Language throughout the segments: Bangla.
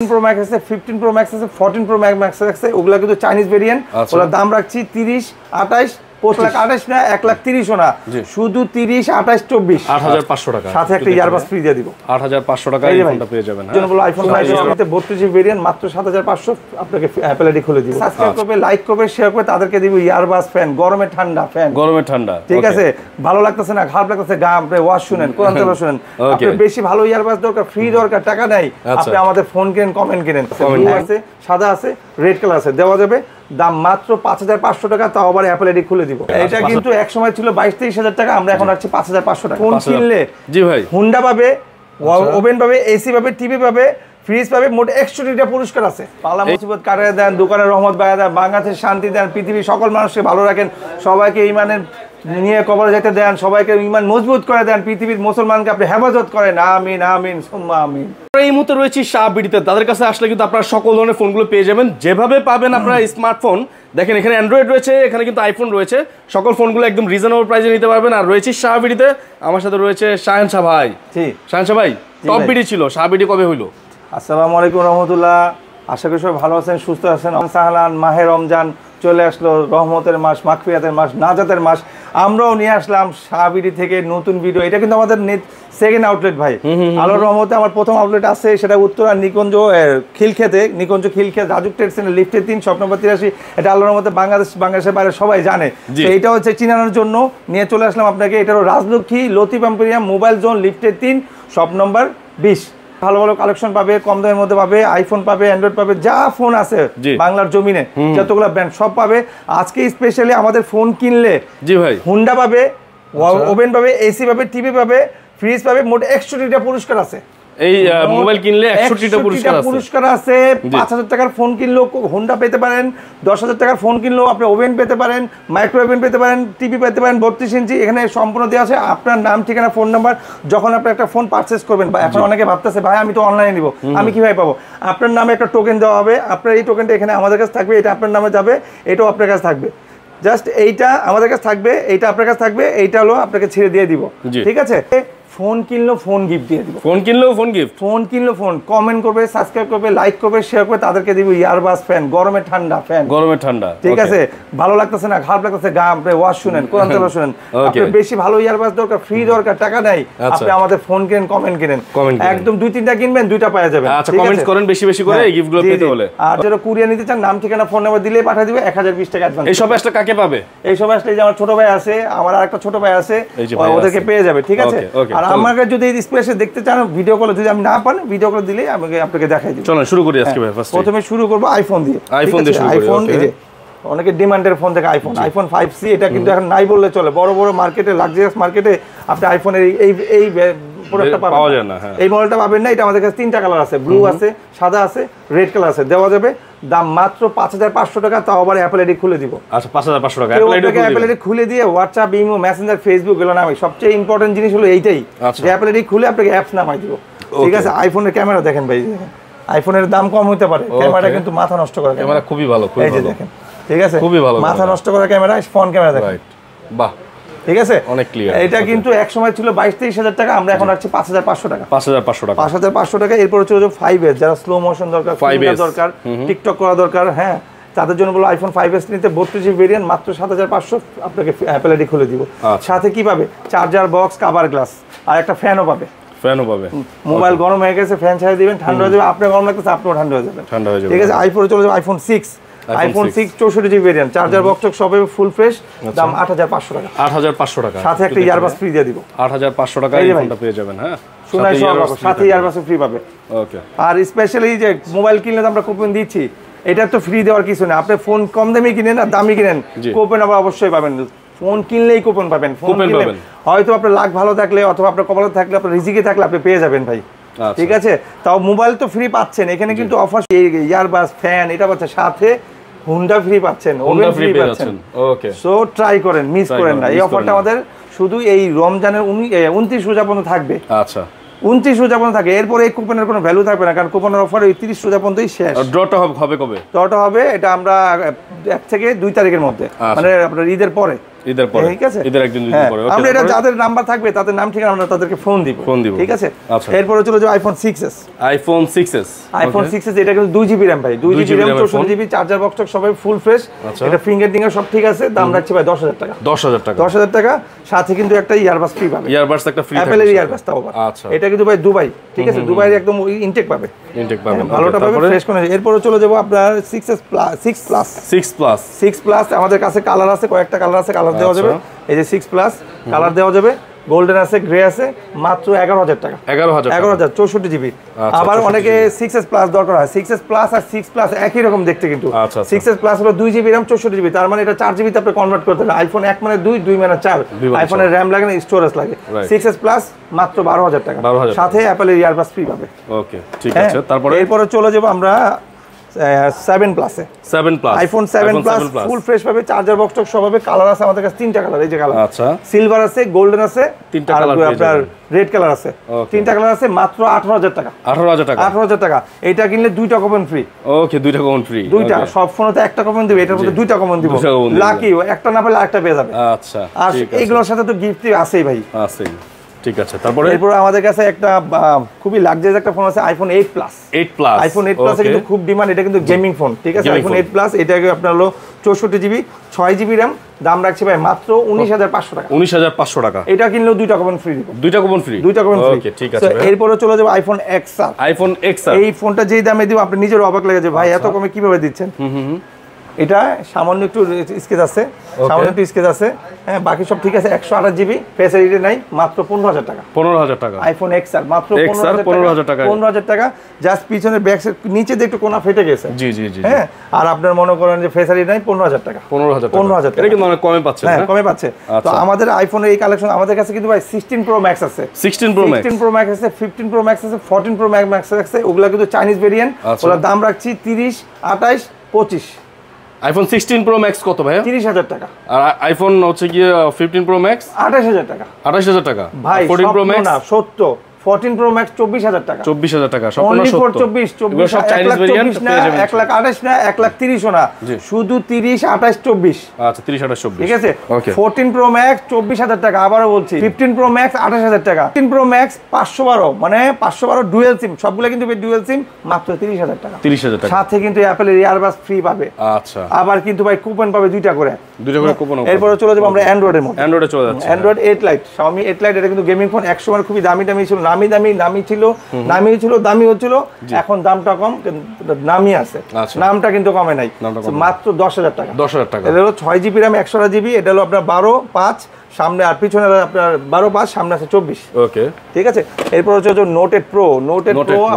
Pro Max আছে 15 Pro Max আছে 14 Pro Max আছে ওগুলা কিন্তু চাইনিজ ভেরিয়েন্ট ওগুলা দাম রাখছি 30 28 5,28 না 1,30,000 না শুধু 30 28 24 8500 টাকা সাথে একটা ইয়ারবাস ফ্রি দিয়ে দিব 8500 টাকায় এই ফোনটা পেয়ে যাবেন। জন্য বলো আইফোন 9 তে 32 জিবি ভেরিয়েন্ট মাত্র 7500 আপনাকে অ্যাপল আইডি খুলে দিব। সাবস্ক্রাইব করবে, লাইক করবে, শেয়ার করবে, তাদেরকে দিব ইয়ারবাস ফ্যান, গরমে ঠান্ডা ফ্যান, গরমে ঠান্ডা। ঠিক আছে, ভালো লাগতেছে না, খারাপ লাগতেছে, গান আপনি ওয়াজ শুনেন, কোরআন তেলাওয়াত শুনেন, আপনি বেশি ভালো ইয়ারবাস দরকার, ফ্রি দরকার, টাকা নাই, আপনি আমাদের ফোন কিনেন, কমেন্ট কিনেন। আছে সাদা আছে, রেড কালার আছে, দেওয়া যাবে। দাম মাত্র 5500 টাকা, তাও আবার অ্যাপল আইডি খুলে দিব। এটা কিন্তু এক সময় ছিল 22-23 টাকা, আমরা এখন রাখছি 5500 টাকা। ফোন কিনলে জি ভাই হুন্ডা পাবে, ওভেন পাবে, এসি পাবে, টিভি পাবে, ফ্রিজ পাবে, মোট 100টা পুরস্কার আছে। পালা মুসিবত কাটিয়ে দেন, দোকানের রহমত বাড়িয়ে দেন, বাংলাদেশের শান্তি দেন, পৃথিবীর সকল মানুষকে ভালো রাখেন, সবাইকে ইমানের নিয়ে কবরে যেতে দেন, সবাইকে ইমান মজবুত করে দেন, পৃথিবীর মুসলমানকে আপনি হেফাজত করেন। আমিন আমিন সুম্মা আমিন। এই মুহূর্তে রয়েছে শাহবিডিতে, তাদের কাছে আসলে কিন্তু আপনারা সকল ধরনের ফোনগুলো পেয়ে যাবেন, যেভাবে পাবেন আপনারা স্মার্টফোন। দেখেন এখানে অ্যান্ড্রয়েড রয়েছে, এখানে কিন্তু আইফোন রয়েছে, সকল ফোনগুলো একদম রিজনেবল প্রাইসে নিতে পারবেন। আর রয়েছে শাহবিডিতে, আমার সাথে রয়েছে শাহেনশা ভাই। জি শাহেনশা ভাই, টপ বিডি ছিল, শাহবিডি কবে হইলো? আসসালামু আলাইকুম রহমতুল্লাহ, আশা করি সবাই ভালো আছেন, সুস্থ আছেন। সাহলান মাহে রমজান চলে আসলো, রহমতের মাস, মাগফিরাতের মাস, নাজাতের মাস। আমরাও নিয়ে আসলাম শাহবিডি থেকে নতুন ভিডিও। এটা কিন্তু আমাদের সেকেন্ড আউটলেট ভাই, আলোর রহমতে আমার প্রথম আউটলেট আছে, সেটা উত্তরা নিকুঞ্জ খিলক্ষেতে, নিকুঞ্জ খিলক্ষেত, রাজুক ট্রেড সেন্টার লিফটে 3, শপ নম্বর 83। এটা আলোর রহমতে বাংলাদেশের বাইরে সবাই জানে। এইটা হচ্ছে চিনানোর জন্য নিয়ে চলে আসলাম আপনাকে। এটারও Rajlakshmi Latif emporium, mobile zone, লিফটে 3, শপ নম্বর 20। ভালো ভালো কালেকশন পাবে, কম দামের মধ্যে পাবে, আইফোন পাবে, অ্যান্ড্রয়েড পাবে, যা ফোন আছে বাংলার জমিনে যতগুলো ব্র্যান্ড সব পাবে। আজকে স্পেশালি আমাদের ফোন কিনলে জি ভাই হুন্ডা পাবে, ওভেন পাবে, এসি পাবে, টিভি পাবে, ফ্রিজ পাবে, মোট 100টা পুরস্কার আছে। এই মোবাইল কিনলে 100টা পুরস্কার আছে। 5000 টাকার ফোন কিনলেও হুন্ডা পেতে পারেন, 10,000 টাকার ফোন কিনলেও আপনি ওভেন পেতে পারেন, মাইক্রো ওভেন পেতে পারেন, টিভি পেতে পারেন 32 ইঞ্চি। এখানে সম্পূর্ণ দেওয়া আছে, আপনার নাম, ঠিকানা, ফোন নাম্বার। যখন আপনি একটা ফোন পারচেস করবেন, বা এখন অনেকে ভাবতেছে ভাই আমি তো অনলাইনে নিব, আমি কিভাবে পাবো? আপনার নামে একটা টোকেন দেওয়া হবে, আপনার এই টোকেনটা এখানে আমাদের কাছে থাকবে, এটা আপনার নামে যাবে, এটাও আপনার কাছে থাকবে। জাস্ট এইটা আমাদের কাছে থাকবে, এইটা আপনার কাছে থাকবে, এইটা হলো আপনাকে ছেড়ে দিয়ে দিব, ঠিক আছে? ফোন কিনলো ফোন গিফট দিয়ে দিব, ফোন কিনলেও ফোন গিফট, ফোন কিনলো ফোন। কমেন্ট করবে, সাবস্ক্রাইব করবে, লাইক করবে, শেয়ার করবে, তাদেরকে দিব ইয়ারবাস ফ্যান, গরমে ঠান্ডা ফ্যান, গরমে ঠান্ডা, ঠিক আছে, ভালো লাগতেছে না, খারাপ লাগতেছে, গান আপনি ওয়াজ শুনেন, কোরআন তেলাওয়াত শুনেন, আপনি বেশি ভালো ইয়ারবাস দরকার, ফ্রি দরকার, টাকা নাই, আপনি আমাদের ফোন কিনেন, কমেন্ট কিনেন, একদম 2-3টা কিনবেন, 2টা পাওয়া যাবে। আচ্ছা, কমেন্ট করেন বেশি বেশি করে, এই গিফটগুলো পেতে হলে। আর যারা কুরিয়ার নিতে চান, নাম ঠিকানা ফোন নাম্বার দিলেই পাঠিয়ে দিবে, 1020 টাকা অ্যাডভান্স। এই সব আসলে কাকে পাবে? এই সব আসলে যে আমার ছোট ভাই আছে, আমার আরেকটা ছোট ভাই আছে, ওদেরকে পেয়ে যাবে, ঠিক আছে? আর আমাকে যদি স্পেশাল দেখতে চান, ভিডিও কলে যদি আমি না পান, ভিডিও কলে দিলেই আমি আপনাকে দেখাই দিব। চলুন শুরু করি আজকে ভাই। ফার্স্ট প্রথমে শুরু করব আইফোন দিয়ে। আইফোন দিয়ে শুরু করি। আইফোন এই যে অনেকে ডিমান্ডের ফোন থেকে আইফোন 5C, এটা কিন্তু এখন নাই বললে চলে। বড় বড় মার্কেটে, লাক্সারিয়াস মার্কেটে আপনি আইফোনের এই প্রোডাক্টটা পাওয়া যায় না। এই মডেলটা পাবেন না। এটা আমাদের কাছে 3টা কালার আছে, ব্লু আছে, সাদা আছে, রেড কালার আছে, দেওয়া যাবে। দাম মাত্র 5500 টাকা, তাও আবার অ্যাপল আইডি খুলে দিব। আচ্ছা, 5500 টাকা অ্যাপল আইডি খুলে দিয়ে হোয়াটসঅ্যাপ, ইমো, মেসেঞ্জার, ফেসবুক এগুলো নামাই। সবচেয়ে ইম্পর্টেন্ট জিনিস হলো এইটাই, যে অ্যাপল আইডি খুলে আপনাকে অ্যাপস নামাই দিব, ঠিক আছে? আইফোনের ক্যামেরা দেখেন ভাই, আইফোনের দাম কম হতে পারে, ক্যামেরাটা কিন্তু মাথা নষ্ট করে, ক্যামেরা খুবই ভালো, খুবই ভালো, দেখেন, ঠিক আছে? খুবই ভালো, মাথা নষ্ট করা ক্যামেরা, ফ্রন্ট ক্যামেরা দেখেন, বাহ, ঠিক আছে? অনেক ক্লিয়ার। এটা কিন্তু এক সময় ছিল 22-23 টাকা, আমরা এখন রাখছি 5500 টাকা। 5500 টাকা, 5500 টাকা। এরপর হচ্ছে 5S, যারা স্লো মোশন দরকার, 5S দরকার, টিকটক করা দরকার, হ্যাঁ, তাদের জন্য বলো আইফোন 5S নিতে 32 জিবি ভেরিয়েন্ট মাত্র 7500, আপনাকে অ্যাপল আইডি খুলে দিব। সাথে কি পাবে? চার্জার বক্স, কভার গ্লাস, আর একটা ফ্যানও পাবে। ফ্যানও পাবে। মোবাইল গরম হয়ে গেছে, ফ্যান ছাড়িয়ে দিবেন, ঠান্ডা হয়ে যাবে, আপনার গরম লাগতেছে, আপনিও ঠান্ডা হয়ে যাবে, ঠিক আছে? আইফোনে চলে যাবে iPhone 6, iPhone 6 64 GB variant, charger box সব ফুল ফ্রেশ, দাম 8500 টাকা। 8500 টাকা, সাথে একটা ইয়ারবাস ফ্রি দিয়ে দিব। 8500 টাকায় এই ফোনটা পেয়ে যাবেন। হ্যাঁ, শোনাই সব সাথে ইয়ারবাস ফ্রি পাবে। ওকে। আর স্পেশালি যে মোবাইল কিনলে আমরা কুপন দিচ্ছি, এটা তো ফ্রি দেওয়ার কিছু না। আপনি ফোন কম দামি কিনেন আর দামি কিনেন, কুপন আবার অবশ্যই পাবেন। ফোন কিনলেই কুপন পাবেন। ফোন কিনলে হয়তো আপনার লাখ ভালো থাকলে, অথবা আপনার কপালে থাকলে, আপনার রিজিকে থাকলে আপনি পেয়ে যাবেন ভাই, ঠিক আছে? তাও মোবাইল তো ফ্রি পাচ্ছেন, এখানে কিন্তু অফার ইয়ারবাস, ফ্যান এটা পাচ্ছেন, সাথে হুন্ডা ফ্রি পাচ্ছেন, ওভেন ফ্রি পাচ্ছেন। ওকে, সো ট্রাই করেন, মিস করেন না। এই অফারটা আমাদের শুধু এই রমজানের 29 রোজা পর্যন্ত থাকবে। আচ্ছা, 29 রোজা পর্যন্ত থাকে, এরপরে এই কুপনের কোনো ভ্যালু থাকবে না, কারণ কুপনের অফার 30 রোজা পর্যন্তই শেষ। ড্রটা হবে কবে? ড্রটা হবে এটা আমরা 1 থেকে 2 তারিখের মধ্যে, মানে আপনার ঈদের পরে, ঈদের পরে, ঠিক আছে, ঈদের একদিন দুই দিন হ্যাঁ, পরে। আমরা এটা যাদের নাম্বার থাকবে তাদের নাম ঠিকানা আমরা তাদেরকে ফোন দিব, ঠিক আছে। আচ্ছা, এরপরে চলে যাও iPhone 6s। IPhone 6s, iPhone 6s এটা কিন্তু 2GB RAM ভাই, 2GB RAM 64GB charger box সবাই ফুল ফ্রেশ। এটা ফিঙ্গারপ্রিন্ট সব ঠিক আছে, দাম রাখছি ভাই 10,000 টাকা। 10,000 টাকা, 10,000 টাকা, সাথে কিন্তু একটা ইয়ারবাস ফ্রি পাবে, ইয়ারবাস একটা ফ্রি, অ্যাপলের ইয়ারবাস তাও। আচ্ছা, এটা কিন্তু ভাই দুবাই, ঠিক আছে, দুবাইয়ের একদম ইনটেক পাবে, ইনটেক পাবে, ভালোটা পাবে, ফ্রেশ করে। এরপরে চলে যাব আপনার 6s প্লাস, 6 প্লাস আমাদের কাছে কালার আছে, কয়েকটা কালার আছে, কালার দেওয়া যাবে। এই যে 6 প্লাস কালার দেওয়া যাবে, গোল্ডেন আছে, গ্রে আছে, মাত্র 11,000 টাকা। 11,000 64GB। আবার অনেকে 6s প্লাস দরকার হয়, 6s প্লাস আর 6 প্লাস একই রকম দেখতে, কিন্তু 6s প্লাস হলো 2GB RAM 64GB, তার মানে এটা 4GB তে আপনি কনভার্ট করতে পারেন। আইফোন 1 মানে 2, 2 মানে 4, আইফোনের RAM লাগে না, স্টোরেজ লাগে। 6s প্লাস মাত্র 12,000 টাকা, সাথে অ্যাপলের ইয়ারবাস ফ্রি পাবে। ওকে, ঠিক আছে। তারপরে এরপরে চলে যাব আমরা 7 প্লাসে, 7 plus, iPhone 7 plus full fresh পাবে, চার্জার বক্স টক সব হবে। কালার আছে আমাদের কাছে 3টা কালার, এই যে কালার, আচ্ছা, সিলভার আছে, গোল্ডেন আছে, 3টা কালার, আপনার রেড কালার আছে, 3টা কালার আছে, মাত্র 18,000 টাকা। 18,000 টাকা। এটা কিনলে 2টা কপন ফ্রি। ওকে, 2টা কপন ফ্রি, 2টা, সব ফোনেতে একটা কপন দিবে, এটার মধ্যে 2টা কপন দিব, লাকি একটা না পেলে আরেকটা পেয়ে যাবে। আচ্ছা, আর এইগুলোর সাথে তো গিফট আছেই ভাই, আছেই, ঠিক আছে। তারপরে এরপর আমাদের কাছে একটা খুবই লাক্সারিয়াস একটা ফোন আছে, আইফোন 8 প্লাস। আইফোন 8 প্লাসে কিন্তু খুব ডিমান্ড, এটা কিন্তু গেমিং ফোন, ঠিক আছে। আইফোন 8 প্লাস এটাকে আপনার হলো 64GB 6GB RAM, দাম রাখছি ভাই মাত্র 19,500 টাকা। 19,500 টাকা। এটা কিনলেও 2টা কপন ফ্রি দিব, 2টা কপন ফ্রি, 2টা কপন ফ্রি, ওকে, ঠিক আছে। এরপরে চলে যাব আইফোন XR। আইফোন XR এই ফোনটা যেই দামে দিব আপনি নিজের অবাক লাগে যে ভাই এত কমে কিভাবে দিচ্ছেন। এটা সামান্য একটু স্কেচ আছে, সামান্য একটু স্কেচ আছে, হ্যাঁ, বাকি সব ঠিক আছে। 128GB, ফেস আইডি নাই, মাত্র 15,000 টাকা। 15,000 টাকা আইফোন XR, মাত্র 15,000 টাকা। 15,000 টাকা, জাস্ট পিছনের ব্যাক সাইড নিচে দিয়ে একটু কোনা ফেটে গেছে, জি জি জি, হ্যাঁ। আর আপনার মনে করেন যে ফেস আইডি নাই, 15,000 টাকা। 15,000 টাকা, এটা কিন্তু অনেক কমে পাচ্ছে, হ্যাঁ, কমে পাচ্ছে। তো আমাদের আইফোনের এই কালেকশন আমাদের কাছে কিন্তু ভাই 16 Pro Max আছে, 16 Pro Max আছে, 15 Pro Max আছে, 14 Pro Max আছে, ওগুলা কিন্তু চাইনিজ ভেরিয়েন্ট, ওগুলা দাম রাখছি 30, 28, 25। আইফোন 16 Pro Max কত ভাই? 30,000 টাকা। আর আইফোন হচ্ছে কি 15 Pro Max 28,000 টাকা। 28,000 টাকা ভাই। 14 Pro Max না, সত্য 14 Pro Max 24,000 টাকা। 24,000 টাকা, সম্পূর্ণ সত্য। 24 সব চাইনিজ ভেরিয়েন্ট পেয়ে যাবেন। 1,28,000 না, 1,30,000 না, শুধু 30, 28, 24। আচ্ছা, 30, 28, 24, ঠিক আছে। 14 Pro Max 24,000 টাকা, আবারও বলছি। 15 Pro Max 28,000 টাকা। 15 Pro Max 512, মানে 512 ডুয়াল সিম, সবগুলো কিন্তু ডুয়াল সিম, মাত্র 30,000 টাকা। 30,000 টাকা, সাথে কিন্তু অ্যাপলের ইয়ারবাস ফ্রি পাবে। আচ্ছা, আবার কিন্তু ভাই কুপন পাবে দুইটা করে কুপন। এরপর চলে যাব আমরা অ্যান্ড্রয়েডের মধ্যে। অ্যান্ড্রয়েডে চলে যাচ্ছে অ্যান্ড্রয়েড 8 লাইট, Xiaomi 8 লাইট। এটা কিন্তু গেমিং ফোন, এক সময় খুবই দামি ছিল, দামি ছিল, দামি হচ্ছিল, এখন দামটা কম, নামই আছে, নামটা কিন্তু কমে নাই, মাত্র 10,000 টাকা। 10,000 টাকা। এটা হলো 6GB RAM 128GB, এটা হলো আপনার 12/5 সামনে, আর পিছনে আপনার 12/5, সামনে আছে 24। ওকে, ঠিক আছে। এরপর হচ্ছে নোটেড প্রো।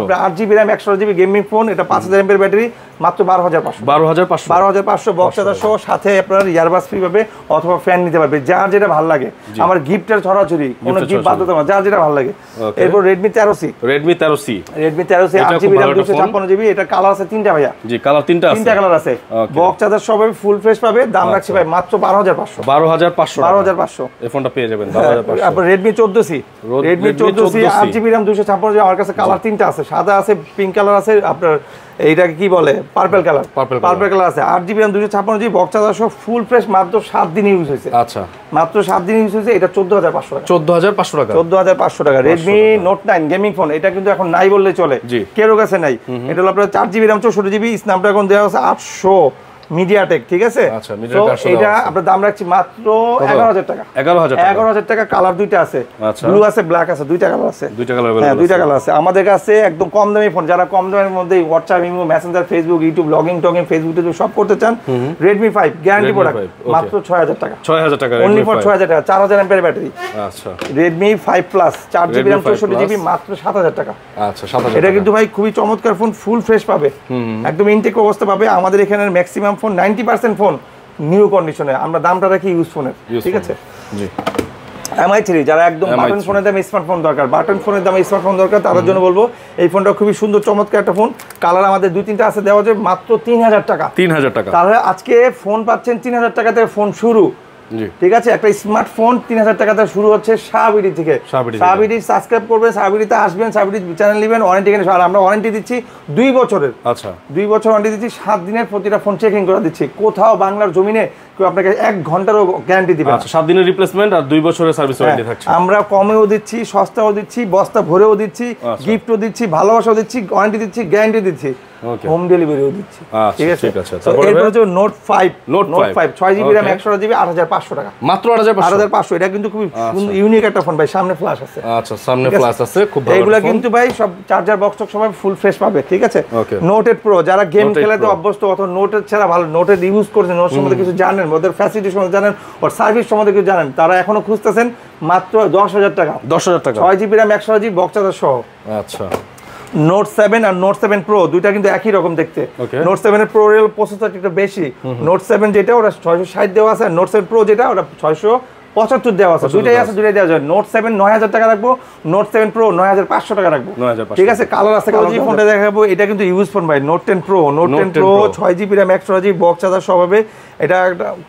আপনার 8GB RAM 128GB gaming phone, এটা 5000 mAh ব্যাটারি, মাত্র 12,500। 12,500 বক্স চার্জার সহ, সাথে আপনার ইয়ারবাস ফ্রি পাবে, অথবা ফ্যান নিতে পারবে, যার যেটা ভালো লাগে। আমার গিফটের ছড়াছড়ি, কোনো গিফট বাধ্যতা না, যার যেটা ভালো লাগে। এরপর Redmi 13C। Redmi 13C 8GB RAM 256GB, এটা কালার আছে 3টা ভাইয়া। জি, কালার 3টা আছে, 3টা কালার আছে। বক্স চার্জার সব ফুল ফ্রেশ পাবে, দাম রাখছি ভাই মাত্র 12,500। 12,500 এই ফোনটা পেয়ে যাবেন 12,500। আপনার Redmi 14C 8GB RAM 256GB, আমার কাছে কালার 3টা আছে, সাদা আছে, পিঙ্ক কালার আছে, আপনার এইটাকে কি বলে, পার্পল কালার আছে। 8GB RAM 256GB, box charger সব ফুল ফ্রেশ, মাত্র 7 দিন ইউজ হয়েছে। আচ্ছা, মাত্র 7 দিন ইউজ হয়েছে। এটা 14,500 টাকা। 14,500 টাকা। 14,500 টাকা। Redmi Note 9 গেমিং ফোন, এটা কিন্তু এখন নাই বললে চলে, কেউ কাছে নাই। এটা হলো আপনার 4GB RAM 64GB, স্ন্যাপড্রাগন দেওয়া আছে 800 মিডিয়াটেক, ঠিক আছে। আচ্ছা, এটা আপনার দাম রাখছি মাত্র 11,000 টাকা। 11,000 টাকা। কালার দুইটা আছে, ব্লু আছে, ব্ল্যাক আছে, দুইটা কালার আছে, হ্যাঁ, দুইটা কালার আছে। আমাদের কাছে একদম কম দামি ফোন, যারা কম দামের মধ্যে WhatsApp, imo, Messenger, Facebook, YouTube, login টগিং, ফেসবুক টেসবুক সব করতে চান, Redmi 5 গ্যারান্টি প্রোডাক্ট, মাত্র 6,000 টাকা। 6,000 টাকা, অনলি ফর 6,000 টাকা। 4,000 mAh ব্যাটারি। আচ্ছা, Redmi 5 Plus 4GB RAM 64GB, মাত্র 7,000 টাকা। আচ্ছা, 7,000। এটা কিন্তু ভাই খুবই চমৎকার ফোন, ফুল ফ্রেশ পাবে, একদম ইনটেক অবস্থা পাবে। আমাদের এখানে ম্যাক্সিমাম ফোন 90% ফোন নিউ কন্ডিশনে, আমরা দামটা রাখি ইউজ ফোনের, ঠিক আছে। জি, MI3 যারা একদম বাটন ফোনের দামে স্মার্টফোন দরকার, তাদের জন্য বলবো এই ফোনটা খুবই সুন্দর চমৎকার একটা ফোন। কালার আমাদের 2-3টা আছে, দেওয়া যায় মাত্র 3,000 টাকা। 3,000 টাকা। তাহলে আজকে ফোন পাচ্ছেন 3,000 টাকা থেকে, ফোন শুরু জি ঠিক আছে একটা স্মার্টফোন 3000 টাকা থেকে শুরু হচ্ছে শাহবিডি থেকে শাহবিডি সাবস্ক্রাইব করবেন শাহবিডিতে আসবেন শাহবিডি চ্যানেল নেবেন ওয়ারেন্টি কিনে আর আমরা ওয়ারেন্টি দিচ্ছি 2 বছরের আচ্ছা 2 বছর ওয়ারেন্টি দিচ্ছি 7 দিনের প্রতিটা ফোন চেকিং করে দিচ্ছি কোথাও বাংলার জমিনে কেউ আপনাকে 1 ঘন্টারও গ্যারান্টি দিবে আচ্ছা 7 দিনের রিপ্লেসমেন্ট আর 2 বছরের সার্ভিস ওয়ারেন্টি থাকছে আমরা কমেও দিচ্ছি সস্তাও দিচ্ছি বস্তা ভরেও দিচ্ছি গিফটও দিচ্ছি ভালোবাসাও দিচ্ছি ওয়ারেন্টি দিচ্ছি গ্যারান্টি দিচ্ছি হোম ডেলিভারিও দিচ্ছি ঠিক আছে এরপর হচ্ছে নোট 5 6GB RAM 128GB 8500 টাকা মাত্র 8500 এটা কিন্তু খুব ইউনিক একটা ফোন ভাই সামনে ফ্ল্যাশ আছে আচ্ছা সামনে ফ্ল্যাশ আছে খুব ভালো এগুলা কিন্তু ভাই সব চার্জার বক্স সবাই ফুল ফ্রেশ পাবে ঠিক আছে নোটেড প্রো যারা গেম খেলাতে অভ্যস্ত অথবা নোটেড ছাড়া ভালো নোটেড ইউজ করছেন নোট সম্বন্ধে কিছু জানেন ওদের ফ্যাসিলিটি সম্বন্ধে জানেন ওর সার্ভিস সম্বন্ধে কিছু জানেন তারা এখনো খুঁজতেছেন মাত্র 10000 টাকা 6GB RAM 128GB box charger সহ আচ্ছা নোট 7 আর নোট 7 প্রো দুইটা কিন্তু একই রকম দেখতে নোট 7 এর প্রো এর প্রসেসর একটু বেশি নোট 7 যেটা ওটা 660 দেওয়া আছে নোট 7 প্রো যেটা ওটা 675 দেওয়া আছে দুইটাই আছে দুইটাই দেওয়া যায় নোট 7 9000 টাকা রাখবো নোট 7 প্রো 9500 টাকা রাখবো ঠিক আছে কালার আছে কালার ফোনটা দেখাবো এটা কিন্তু ইউজ ফোন ভাই note 10 pro note 10 pro 6GB RAM 128GB box charger সহ হবে এটা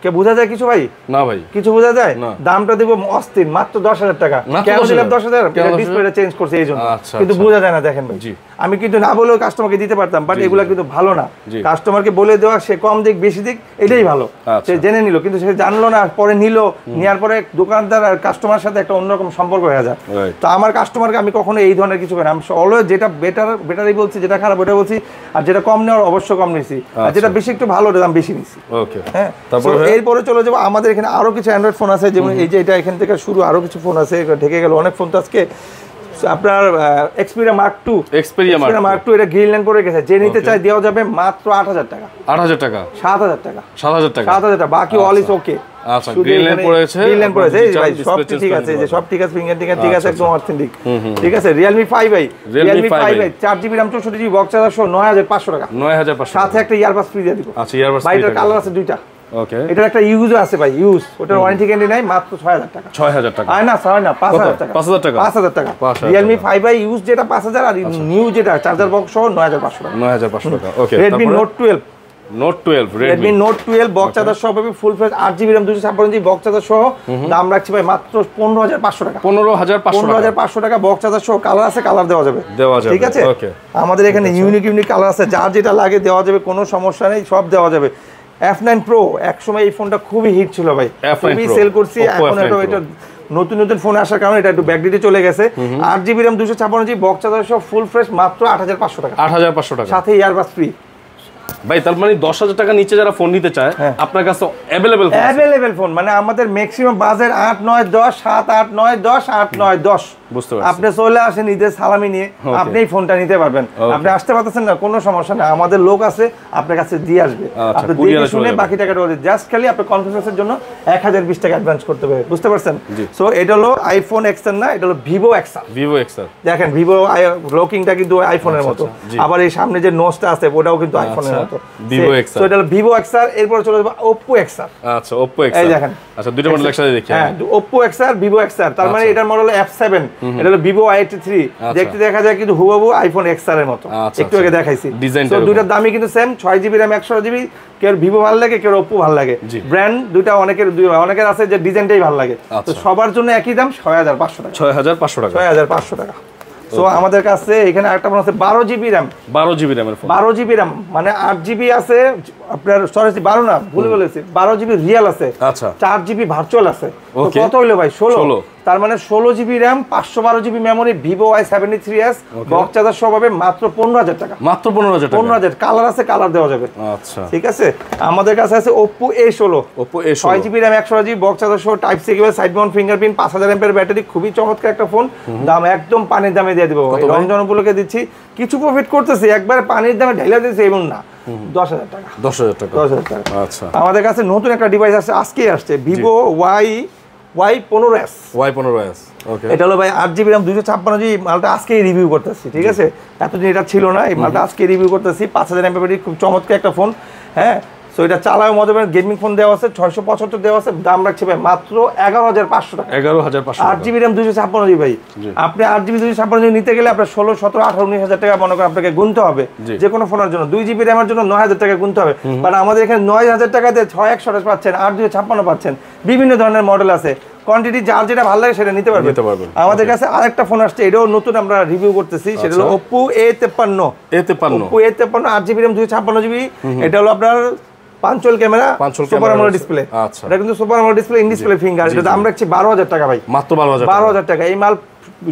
কে বোঝা যায় কিছু ভাই না ভাই কিছু বোঝা যায় দামটা দেব অস্থির মাত্র 10000 টাকা কেন দিলাম 10000 এটা ডিসপ্লেটা চেঞ্জ করছে এইজন্য কিন্তু বোঝা যায় না দেখেন ভাই আমি কিন্তু না বলেও কাস্টমারকে দিতে পারতাম বাট এগুলা কিন্তু ভালো না কাস্টমারকে বলে দেওয়া সে কম দিক বেশি দিক এটাই ভালো সে জেনে নিল কিন্তু সে জানলো না পরে নিল নেওয়ার পরে দোকানদার আর কাস্টমার সাথে একটা অন্যরকম সম্পর্ক হয়ে যায় তো আমার কাস্টমারকে আমি কখনো এই ধরনের কিছু করি না আমি অলওয়েজ যেটা বেটারই বলছি যেটা খারাপ ওটা বলছি আর যেটা কম নেওয়ার অবশ্যই কম নিছি আর যেটা বেশি একটু ভালো ওটা দাম বেশি নিছি ওকে হ্যাঁ তারপরে এরপরে চলে যাবো আমাদের এখানে আরো কিছু অ্যান্ড্রয়েড ফোন আছে যেমন এই যে এটা এখান থেকে শুরু আরো কিছু ফোন আছে ঢেকে গেল অনেক ফোন তো আজকে আপনার এক্সপেরিয়া মার্ক 2 এটা গ্রিনল্যান্ড পড়ে গেছে যে নিতে চাই দেওয়া যাবে মাত্র 8000 টাকা 8000 টাকা 7000 টাকা 7000 টাকা বাকি অল ইজ ওকে আচ্ছা গ্রিনল্যান্ড পড়েছে ভাই সব ঠিক আছে যে সব ঠিক আছে ফিঙ্গার ঠিক আছে একদম অথেন্টিক ঠিক আছে Realme 5 ভাই Realme 5 ভাই 4GB RAM 64GB box charger সহ 9500 টাকা 9500 সাথে একটা ইয়ারবাস ফ্রি দিয়ে দিব আচ্ছা ইয়ারবাস ভাই এটার কালার আছে দুইটা ওকে এটার একটা ইউজও আছে ভাই ইউজ ওটার ওয়ারেন্টি গ্যারান্টি নাই মাত্র 6000 টাকা 6000 টাকা না 5000 টাকা 5000 টাকা Realme 5 ভাই ইউজ যেটা 5000 আর নিউ যেটা চার্জার বক্স সহ 9500 টাকা 9500 টাকা ওকে Redmi Note 12 Redmi Note 12 box charger সহ পাবে full fresh 8GB RAM 256GB box charger সহ দাম রাখছি ভাই মাত্র 15500 টাকা 15500 টাকা বক্স চার্জার সহ কালার আছে কালার দেওয়া যাবে ঠিক আছে ওকে আমাদের এখানে ইউনিক কালার আছে যার যেটা লাগে দেওয়া যাবে কোনো সমস্যা নেই সব দেওয়া যাবে F9 Pro একসময় এই ফোনটা খুবই হিট ছিল ভাই খুবই সেল করছি এখন এটা নতুন ফোন আসার কারণে এটা একটু ব্যাকডেটে চলে গেছে 8GB RAM 256GB box charger সহ ফুল ফ্রেশ মাত্র 8500 টাকা 8500 টাকা সাথে ইয়ারবাস ফ্রি ভাই তার মানে 10000 টাকা নিচে যারা ফোন নিতে চায় আপনার কাছে अवेलेबल ফোন মানে আমাদের ম্যাক্সিমাম বাজেট 8 9 10 7 8 9 10 8 9 10 বুঝতে পারছি আপনি চলে আসেন ঈদের সালামি নিয়ে আপনি এই ফোনটা নিতে পারবেন আপনি আসতে পারতেছেন না কোনো সমস্যা না আমাদের লোক আছে আপনার কাছে দিয়ে আসবে আপনি দেখে শুনে বাকি টাকাটা ওদের জাস্ট খালি আপনি কনফারেন্সের জন্য 1020 টাকা অ্যাডভান্স করতে হবে বুঝতে পারছেন সো এটা হলো আইফোন XR না এটা হলো Vivo XR দেখেন Vivo লকিংটা কিন্তু আইফোনের মতো আবার এই সামনে যে নোজটা আছে ওটাও কিন্তু আইফোনের মতো Vivo XR সো এটা হলো Vivo XR এরপর চলে যাব Oppo XR আচ্ছা Oppo XR এই দেখেন আচ্ছা দুটো মডেল একসাথে দেখি হ্যাঁ Oppo XR Vivo XR তার মানে এটার মডেল F7 এটা হলো Vivo Y83 দেখতে দেখা যায় কিন্তু হুবহু আইফোন XR এর মতো একটু আগে দেখাইছি তো দুইটার দামই কিন্তু সেম 6GB RAM 128GB কেউ Vivo ভালো লাগে কেউ Oppo ভালো লাগে ব্র্যান্ড দুইটা অনেকের আছে যে ডিজাইনটাই ভালো লাগে তো সবার জন্য একই দাম 6500 টাকা 6500 টাকা সো আমাদের কাছে এখানে আরেকটা ফোন আছে 12GB RAM এর ফোন 12GB RAM মানে 8GB আছে আপনার সরি 12 না ভুল বলেছি 12GB রিয়েল আছে আচ্ছা 4GB ভার্চুয়াল আছে তো কত হলো ভাই 16 তার মানে 16GB RAM 512GB memory Vivo Y73s box charger সহ পাবে মাত্র 15000 টাকা মাত্র 15000 কালার আছে কালার দেওয়া যাবে আচ্ছা ঠিক আছে আমাদের কাছে আছে Oppo A16 6GB RAM 128GB box charger সহ type C cable side mount fingerprint 5000 mAh battery খুবই চমৎকার একটা ফোন দাম একদম পানির দামে দিয়ে দিব রমজান উপলক্ষে দিচ্ছি কিছু প্রফিট করতেছি একবার পানির দামে ঢেলে দিয়েছি এবং না 10000 টাকা 10000 টাকা আচ্ছা আমাদের কাছে নতুন একটা ডিভাইস আছে আজকেই আসছে Vivo Y15s ওকে এটা হলো ভাই 8GB RAM 256GB মালটা আজকেই রিভিউ করতেছি ঠিক আছে এতদিন এটা ছিল না এই মালটা আজকে রিভিউ করতেছি 5000 mAh ব্যাটারি খুব চমৎকার একটা ফোন হ্যাঁ সো এটা চালায় মজা পাবেন। গেমিং ফোন দেওয়া আছে 675 দেওয়া আছে, দাম রাখছে ভাই মাত্র 11500 টাকা। 11500 8GB RAM 256GB ভাই। আপনি 8GB 256GB নিতে গেলে আপনার 16 17 18 19000 টাকা মনে করেন আপনাকে গুনতে হবে যে কোনো ফোনের জন্য। 2GB RAM এর জন্য 9000 টাকা গুনতে হবে। কারণ আমাদের এখানে 9000 টাকাতে 6128 পাচ্ছেন, 8256 পাচ্ছেন, বিভিন্ন ধরনের মডেল আছে। কোয়ান্টিটি যার যেটা ভালো লাগে সেটা নিতে পারবেন। আমাদের কাছে আরেকটা ফোন আসছে, এটাও নতুন আমরা রিভিউ করতেছি, সেটা হলো Oppo A53। Oppo A53 8GB RAM 256GB। এটা হলো আপনার পাঁচল ক্যামেরা, সুপার অ্যামোলেড ডিসপ্লে। আচ্ছা, এটা কিন্তু super AMOLED display, in display finger. এটা দাম রাখছি 12000 টাকা ভাই, মাত্র 12000 টাকা। এই মাল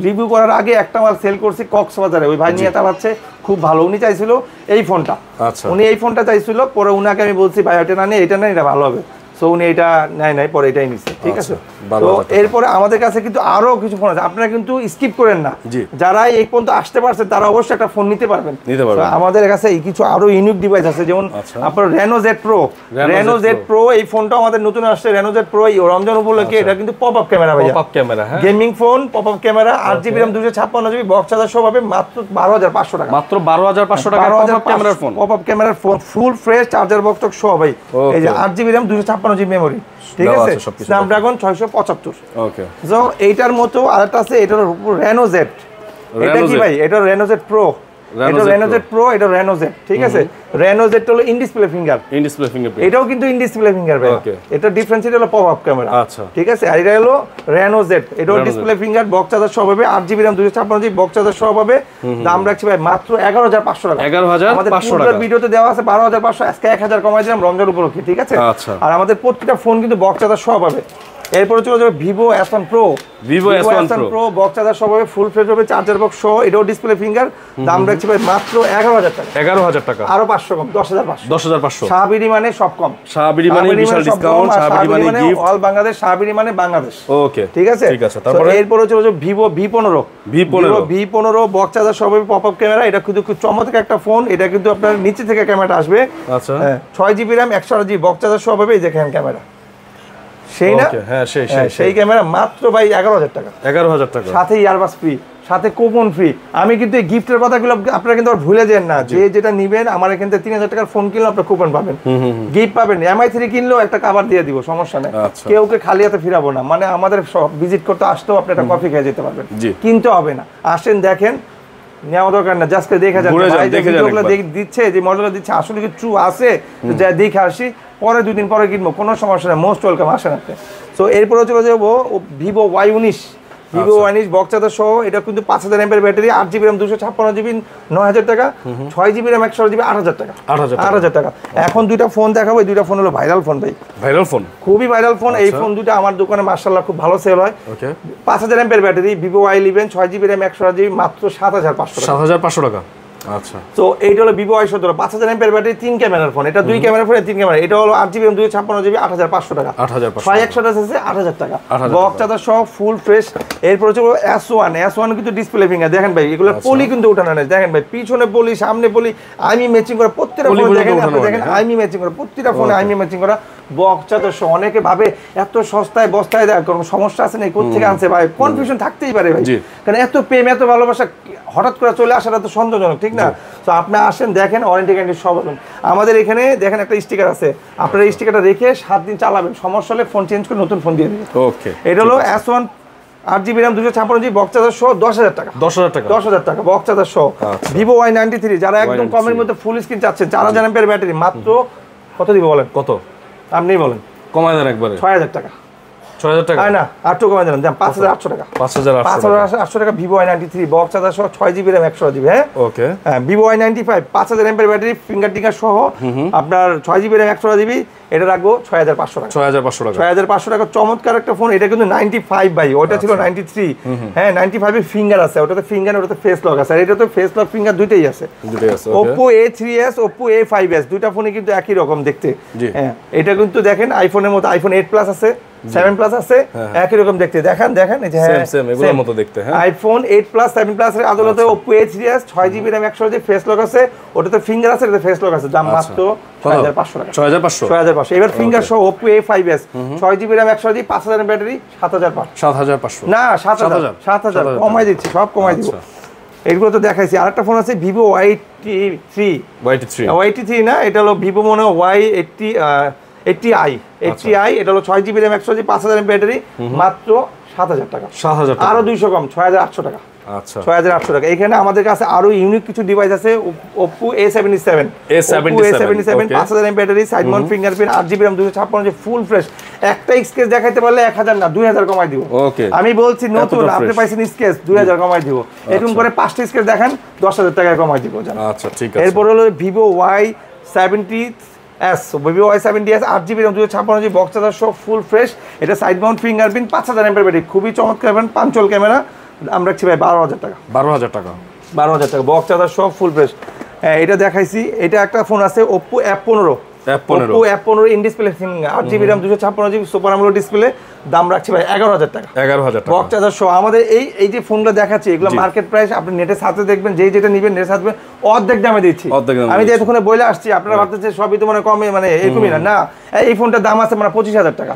রিভিউ করার আগে একটা মাল সেল করছি কক্সবাজারে, ওই ভাই নিয়ে চালাচ্ছে, খুব ভালো। উনি চাইছিল এই ফোনটা, উনি এই ফোনটা চাইছিল, পরে উনাকে আমি বলছি ভাই এটা না নিয়ে এটা না, এটা ভালো হবে। সো উনি এটা নাই পরে এটাই নিচ্ছে, ঠিক আছে। তো এরপরে আমাদের কাছে কিন্তু আরো কিছু ফোন আছে, আপনারা কিন্তু স্কিপ করেন না। যারা এই পর্যন্ত আসতে পারছেন তারা অবশ্যই একটা ফোন নিতে পারবেন। আমাদের কাছে কিছু আরো ইউনিক ডিভাইস আছে, যেমন আপনার Reno Z Pro। এই ফোনটা আমাদের নতুন আসছে, Reno Z Pro। এই রমজান উপলক্ষে এটা কিন্তু পপ আপ ক্যামেরা ভাই, পপ আপ ক্যামেরা, হ্যাঁ, gaming phone, pop up camera, 8GB RAM 256GB, box charger সহ হবে মাত্র 12500 টাকা। মাত্র 12500 টাকা পপ আপ ক্যামেরার ফোন, পপ আপ ক্যামেরার phone, full fresh charger box সহ ভাই। এই যে 8GB RAM 256GB মেমরি, ঠিক আছে, স্ন্যাপড্রাগন 675। ওকে, সো এইটার মতো আরেকটা আছে, এটার Reno Z। এটা কি ভাই? এটা Reno Z Pro। এটা Reno Z Pro, এটা Reno Z, ঠিক আছে। Reno Z হলো ইন ডিসপ্লে ফিঙ্গার, এটাও কিন্তু ইন ডিসপ্লে ফিঙ্গার ভাই। এটা ডিফারেন্স হলো পপ আপ ক্যামেরা, আচ্ছা, ঠিক আছে। আর এটা হলো Reno Z, এটাও ডিসপ্লে ফিঙ্গার, বক্স চার্জার সহ হবে, 8GB RAM 256GB, box charger সহ হবে। দাম রাখছি ভাই মাত্র 11500 টাকা। 11500 টাকা। ভিডিওতে দেওয়া আছে 12500, আজকে 1000 কমাই দিলাম রমজান উপলক্ষে, ঠিক আছে। আর আমাদের প্রত্যেকটা ফোন কিন্তু বক্স চার্জার সহ পাবে। এরপরে চলে যাবে Vivo S1 Pro। Vivo S1 Pro box charger সহ হবে, ফুল ফ্রেশ হবে, চার্জার বক্স সহ, এটাও ডিসপ্লে ফিঙ্গার। দাম রাখছি ভাই মাত্র 11000 টাকা। 11000 টাকা, আরো 500 কম, 10500। 10500। শাহবিরি মানে সব কম, শাহবিরি মানে বিশাল ডিসকাউন্ট, শাহবিরি মানে গিফট, অল বাংলাদেশ, শাহবিরি মানে বাংলাদেশ। ওকে, ঠিক আছে। তারপরে এরপরে চলে যাবে Vivo V15 বক্স চার্জার সহ হবে, পপ আপ ক্যামেরা। এটা কিন্তু খুব চমৎকার একটা ফোন। এটা কিন্তু আপনার নিচে থেকে ক্যামেরাটা আসবে, আচ্ছা, 6GB RAM 128GB, box charger সহ হবে। এই দেখেন ক্যামেরা, সেই না, হ্যাঁ সেই ক্যামেরা মাত্র ভাই 11000 টাকা। 11000 টাকা, সাথে ইয়ারবাস ফ্রি, সাথে কুপন ফ্রি। আমি কিন্তু এই গিফটের কথাগুলো আপনারা কিন্তু ভুলে যান না, যে যেটা নিবেন আমার এখান থেকে 3000 টাকার ফোন কিনলে আপনার কুপন পাবেন, গিফট পাবেন। MI3 কিনলেও একটা কভার দিয়ে দিব, সমস্যা নেই। কেউকে খালি হাতে ফিরাবো না, মানে আমাদের সব ভিজিট করতে আসতেও আপনি একটা কফি খেয়ে যেতে পারবেন, কিনতে হবে না। আসেন দেখেন, নেওয়া দরকার না, জাস্ট দেখে যান, দিচ্ছে যে মডেল দিচ্ছে আসলে কি ট্রু আছে, যা দেখে আসি, পরে 2 দিন পরে কিনবো, কোনো সমস্যা নেই, মোস্ট ওয়েলকাম, আসেন আপনি। সো এরপরে চলে যাবো Vivo Y19। Vivo Y19 box charger সহ, এটা কিন্তু 5000 mAh battery, 8GB RAM 256GB, 9000 টাকা, 6GB RAM 128GB, 8000 টাকা। 8000 টাকা। এখন দুইটা ফোন দেখাবো, এই দুইটা ফোন হলো ভাইরাল ফোন ভাই, ভাইরাল ফোন, খুবই ভাইরাল ফোন। এই ফোন দুটো আমার দোকানে মাশাআল্লাহ খুব ভালো সেল হয়। 5000 mAh battery, Vivo Y11, 6GB RAM 128GB, মাত্র 7500 টাকা। 7500 টাকা, আচ্ছা। তো এইটা হলো Vivo Y17 5000 mAh ব্যাটারি, 3 ক্যামেরার ফোন। এটা 2 ক্যামেরার ফোন, 3 ক্যামেরা। এটা হলো 8GB RAM 256GB, 8500 টাকা। 6128 আছে 8000 টাকা, বক্স চার্জার সহ, ফুল ফ্রেশ। এরপর হচ্ছে S1 কিন্তু ডিসপ্লে ফিঙ্গার, দেখেন ভাই এগুলো পলি কিন্তু উঠানো নেই, দেখেন ভাই পিছনে পলি, সামনে পলি, আইমি ম্যাচিং করা প্রত্যেকটা ফোন, দেখেন আপনি দেখেন আইমি ম্যাচিং করা প্রত্যেকটা ফোনে, আইমি ম্যাচিং করা, বক্স চার্জার সহ। অনেকে ভাবে এত সস্তায় বস্তায় দেয়, কোনো সমস্যা আছে না, কোথা থেকে আনছে ভাই, কনফিউশন থাকতেই পারে ভাই, কারণ এত প্রেম এত ভালোবাসা হঠাৎ করে চলে আসাটা তো সন্দেহজনক, ঠিক না। তো আপনি আসেন দেখেন, ওয়ারেন্টি গ্যারান্টি সব পাবেন। আমাদের এখানে দেখেন একটা স্টিকার আছে, আপনারা এই স্টিকারটা রেখে 7 দিন চালাবেন, সমস্যা হলে ফোন চেঞ্জ করে নতুন ফোন দিয়ে দিবেন। ওকে, এটা হলো S1 8GB RAM 256GB, box charger সহ, 10000 টাকা। 10000 টাকা বক্স চার্জার সহ। Vivo Y93 যারা একদম কমের মধ্যে ফুল স্ক্রিন চাচ্ছেন, 4000 mAh ব্যাটারি, মাত্র কত দিব বলেন? কত আপনি বলেন, কমায় দেন একবারে, 6000 টাকা। 6000 টাকা না, আর একটু কমায় দিলাম, 5800 টাকা। 5800 টাকা Vivo Y93 বক্স চার্জার সহ, 6GB RAM 128GB। হ্যাঁ, ওকে। হ্যাঁ, Vivo Y95 5000 mAh battery, finger টিঙ্গার সহ, আপনার 6GB RAM 128GB, এটা রাখবো 6500 টাকা। 6500 টাকা, চমৎকার একটা ফোন। এটা কিন্তু 95 ভাই, ওটা ছিল 93। হ্যাঁ, 95 এর ফিঙ্গার আছে, ওটাতে ফিঙ্গার, ওটাতে ফেস লক আছে, আর এটাতে ফেস লক ফিঙ্গার দুইটাই আছে। Oppo A3s, Oppo A5s, দুইটা ফোনই কিন্তু একই রকম দেখতে। হ্যাঁ, এটা কিন্তু দেখেন আইফোনের মতো, iPhone 8 Plus আছে, 7 Plus আছে, একই রকম দেখতে, দেখেন এই যে হ্যাঁ সেম এগুলোর মতো দেখতে। হ্যাঁ, iPhone 8 Plus 7 Plus এর আদলতে Oppo A3s 6GB RAM 128GB, face lock আছে, ওটাতে ফিঙ্গার আছে, এটাতে ফেস লক আছে, দাম মাত্র 6500 টাকা। 6500। এবার ফিঙ্গার সহ Oppo A5s 6GB RAM 128GB, 5000 battery, 7500 না 7000 কমাই দিচ্ছি, সব কমাই দিব। এইগুলো তো দেখাইছি। আরেকটা ফোন আছে ভিভো Y83 না, এটা হলো ভিভো মনে হয় Y80i, এটা হলো 6GB RAM 100GB 5000 mAh battery, মাত্র 7000 টাকা। 7000 টাকা, আরো 200 কম, 6800 টাকা। আচ্ছা 6800 টাকা। এখানে আমাদের কাছে আরো ইউনিক কিছু ডিভাইস আছে। Oppo A77 5000 mAh battery, side mount fingerprint, 8GB RAM 256GB, full fresh. একটা স্কেচ দেখাইতে পারলে 1000 না 2000 কমাই দিব। ওকে, আমি বলছি নতুন, আপনি পাইছেন স্কেচ 2000 কমাই দিব। এরকম করে 5টা স্কেচ দেখান 10000 টাকা কমাই দিব। আচ্ছা ঠিক আছে। এরপর হলো Vivo Y70s, Vivo Y70s 8GB RAM 256GB, box charger সহ ফুল ফ্রেশ। এটা side mount fingerprint, 5000 mAh battery, খুবই চমৎকার। পাঞ্চল ক্যামেরা, দাম রাখছি ভাই 12000 টাকা। 12000 টাকা, 12000 টাকা, বক্স চার্জার সব ফুল ফ্রেশ। হ্যাঁ, এটা দেখাইছি। এটা একটা ফোন আছে Oppo F15 in display, 8GB RAM 256GB, super AMOLED display, দাম রাখছি ভাই 11000 টাকা। 11000 টাকা, বক্স চার্জার সহ। আমাদের এই যে ফোনগুলো দেখাচ্ছি, এগুলো মার্কেট প্রাইস আপনি নেটে সাথে দেখবেন, যেটা নেবেন নেটে সাথে অর্ধেক দামে দিচ্ছি। আমি যে এতক্ষণে বলে আসছি, আপনারা ভাবতেছে সবই তো মানে কমে, মানে এরকমই না। এই ফোনটার দাম আছে মানে 25000 টাকা,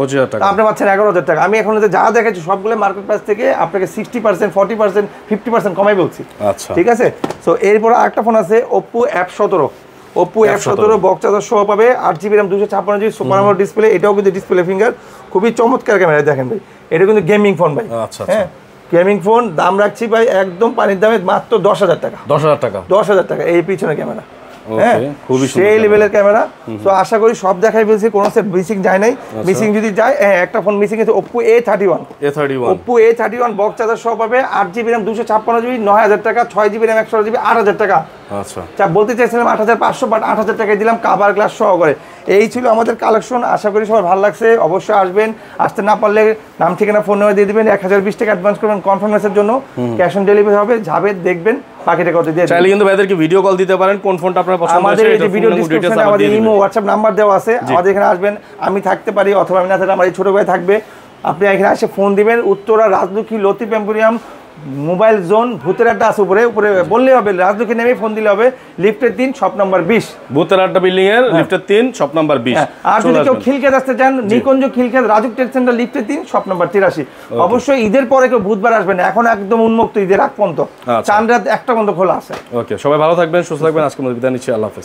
আপনি পাচ্ছেন 11000 টাকা। আমি এখন যা দেখাচ্ছি সবগুলো মার্কেট প্রাইস থেকে আপনাকে 60%, 40%, 50% কমাই বলছি। আচ্ছা ঠিক আছে। তো এরপর আরেকটা ফোন আছে Oppo F17, বক্স চার্জার সহ পাবে, 8GB RAM 256GB, super AMOLED display, এটাও কিন্তু ডিসপ্লে ফিঙ্গার, খুবই চমৎকার ক্যামেরা। দেখেন ভাই, এটা কিন্তু গেমিং ফোন ভাই। হ্যাঁ, গেমিং ফোন, দাম রাখছি ভাই একদম পানির দামে, মাত্র 10000 টাকা। 10000 টাকা। এই পিছনে ক্যামেরা, হ্যাঁ, খুবই সেই লেভেলের ক্যামেরা। তো আশা করি সব দেখাই বলছি, কোনো সেট মিসিং যায় নাই। মিসিং যদি যায়, একটা ফোন মিসিং আছে Oppo A31, বক্স চার্জার সহ পাবে, 8GB RAM 256GB, 9000 টাকা, 6GB RAM 128GB, 8000 টাকা। আচ্ছা, বলতে চাইছিলাম 8500, বাট 8000 টাকায় দিলাম কাভার গ্লাস সহকারে। এই ছিল আমাদের কালেকশন। আশা করি সবার ভালো লাগছে। অবশ্যই আসবেন, আসতে না পারলে নাম ঠিকানা ফোন নাম্বার দিয়ে দিবেন, 1020 টাকা অ্যাডভান্স করবেন কনফার্মেশনের জন্য, ক্যাশ অন ডেলিভারি হবে। যাবে দেখবেন, বাকিটা কত দিয়ে চাইলে কিন্তু ভাইদেরকে ভিডিও কল দিতে পারেন, কোন ফোনটা আপনার পছন্দ হয়। আমাদের এই যে ভিডিও ডেসক্রিপশনে আমাদের ইমো হোয়াটসঅ্যাপ নাম্বার দেওয়া আছে। আমাদের এখানে আসবেন, আমি থাকতে পারি অথবা আমি না থাকলে আমার এই ছোট ভাই থাকবে। আপনি এখানে এসে ফোন দিবেন। Uttara Rajlakshmi Latif emporium mobile zone, ভূতের আড্ডা আছে উপরে বললেই হবে, রাজলক্ষ্মী নেমে ফোন দিলে হবে। লিফটের 3 শপ নাম্বার 20, ভূতের আড্ডা বিল্ডিং এর লিফটের 3 শপ নাম্বার 20। আর যদি কেউ খিলক্ষেত আসতে চান, নিকুঞ্জ খিলক্ষেত রাজুক টেক সেন্টার লিফটের 3 শপ নাম্বার 83। অবশ্যই ঈদের পরে কেউ বুধবার আসবেন, এখন একদম উন্মুক্ত ঈদের আগ পর্যন্ত, চাঁদ রাত 1টা পর্যন্ত খোলা আছে। ওকে, সবাই ভালো থাকবেন, সুস্থ থাকবেন। আজকে বিদায় নিচ্ছি, আল্লাহ হাফেজ।